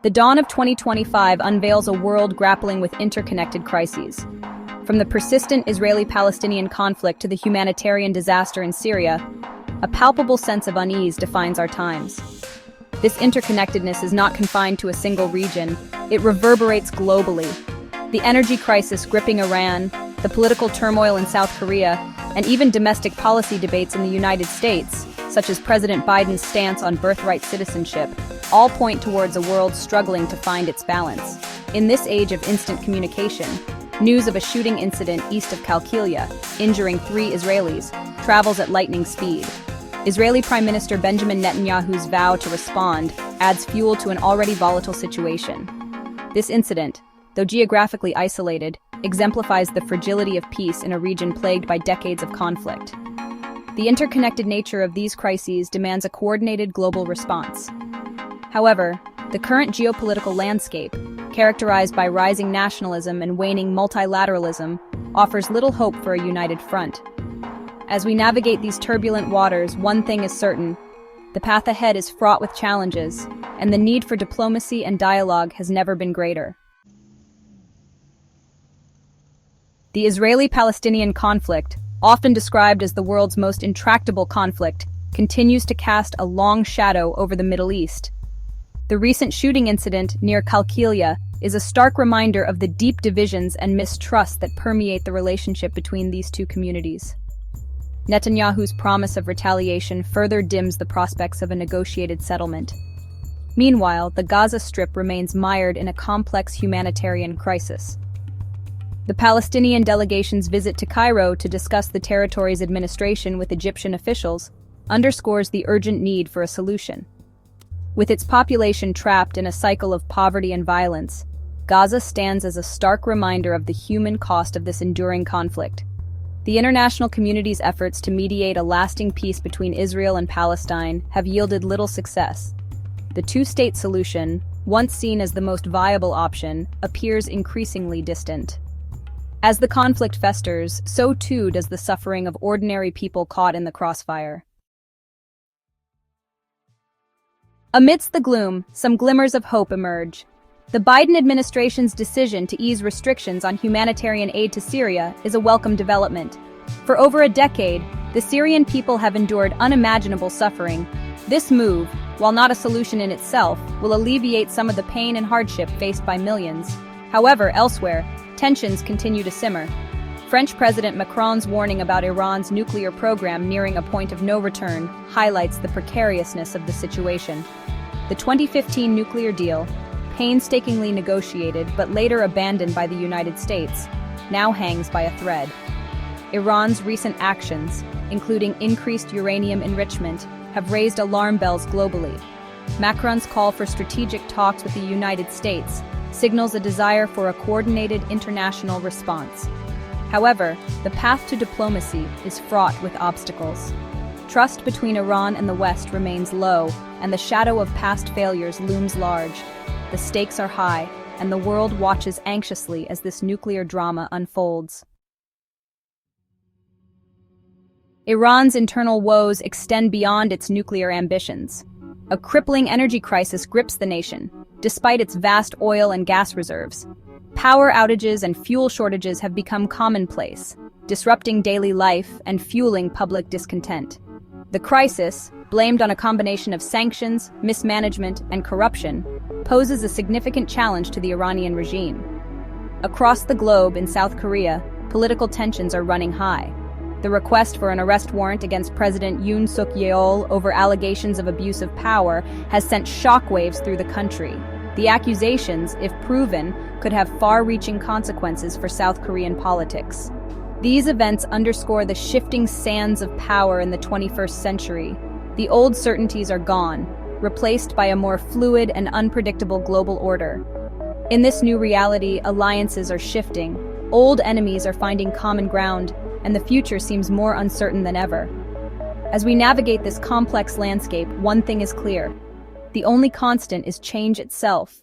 The dawn of 2025 unveils a world grappling with interconnected crises. From the persistent Israeli-Palestinian conflict to the humanitarian disaster in Syria, a palpable sense of unease defines our times. This interconnectedness is not confined to a single region, it reverberates globally. The energy crisis gripping Iran, the political turmoil in South Korea, and even domestic policy debates in the United States, such as President Biden's stance on birthright citizenship, all point towards a world struggling to find its balance. In this age of instant communication, news of a shooting incident east of Qalqilia, injuring 3 Israelis, travels at lightning speed. Israeli Prime Minister Benjamin Netanyahu's vow to respond adds fuel to an already volatile situation. This incident, though geographically isolated, exemplifies the fragility of peace in a region plagued by decades of conflict. The interconnected nature of these crises demands a coordinated global response. However, the current geopolitical landscape, characterized by rising nationalism and waning multilateralism, offers little hope for a united front. As we navigate these turbulent waters, one thing is certain: the path ahead is fraught with challenges, and the need for diplomacy and dialogue has never been greater. The Israeli-Palestinian conflict, often described as the world's most intractable conflict, continues to cast a long shadow over the Middle East. The recent shooting incident near Qalqilia is a stark reminder of the deep divisions and mistrust that permeate the relationship between these two communities. Netanyahu's promise of retaliation further dims the prospects of a negotiated settlement. Meanwhile, the Gaza Strip remains mired in a complex humanitarian crisis. The Palestinian delegation's visit to Cairo to discuss the territory's administration with Egyptian officials underscores the urgent need for a solution. With its population trapped in a cycle of poverty and violence, Gaza stands as a stark reminder of the human cost of this enduring conflict. The international community's efforts to mediate a lasting peace between Israel and Palestine have yielded little success. The two-state solution, once seen as the most viable option, appears increasingly distant. As the conflict festers, so too does the suffering of ordinary people caught in the crossfire. Amidst the gloom, some glimmers of hope emerge. The Biden administration's decision to ease restrictions on humanitarian aid to Syria is a welcome development. For over a decade, the Syrian people have endured unimaginable suffering. This move, while not a solution in itself, will alleviate some of the pain and hardship faced by millions. However, elsewhere, tensions continue to simmer. French President Macron's warning about Iran's nuclear program nearing a point of no return highlights the precariousness of the situation. The 2015 nuclear deal, painstakingly negotiated but later abandoned by the United States, now hangs by a thread. Iran's recent actions, including increased uranium enrichment, have raised alarm bells globally. Macron's call for strategic talks with the United States signals a desire for a coordinated international response. However, the path to diplomacy is fraught with obstacles. Trust between Iran and the West remains low, and the shadow of past failures looms large. The stakes are high, and the world watches anxiously as this nuclear drama unfolds. Iran's internal woes extend beyond its nuclear ambitions. A crippling energy crisis grips the nation, despite its vast oil and gas reserves. Power outages and fuel shortages have become commonplace, disrupting daily life and fueling public discontent. The crisis, blamed on a combination of sanctions, mismanagement, and corruption, poses a significant challenge to the Iranian regime. Across the globe in South Korea, political tensions are running high. The request for an arrest warrant against President Yoon Suk-yeol over allegations of abuse of power has sent shockwaves through the country. The accusations, if proven, could have far-reaching consequences for South Korean politics. These events underscore the shifting sands of power in the 21st century. The old certainties are gone, replaced by a more fluid and unpredictable global order. In this new reality, alliances are shifting, old enemies are finding common ground, and the future seems more uncertain than ever. As we navigate this complex landscape, one thing is clear: the only constant is change itself.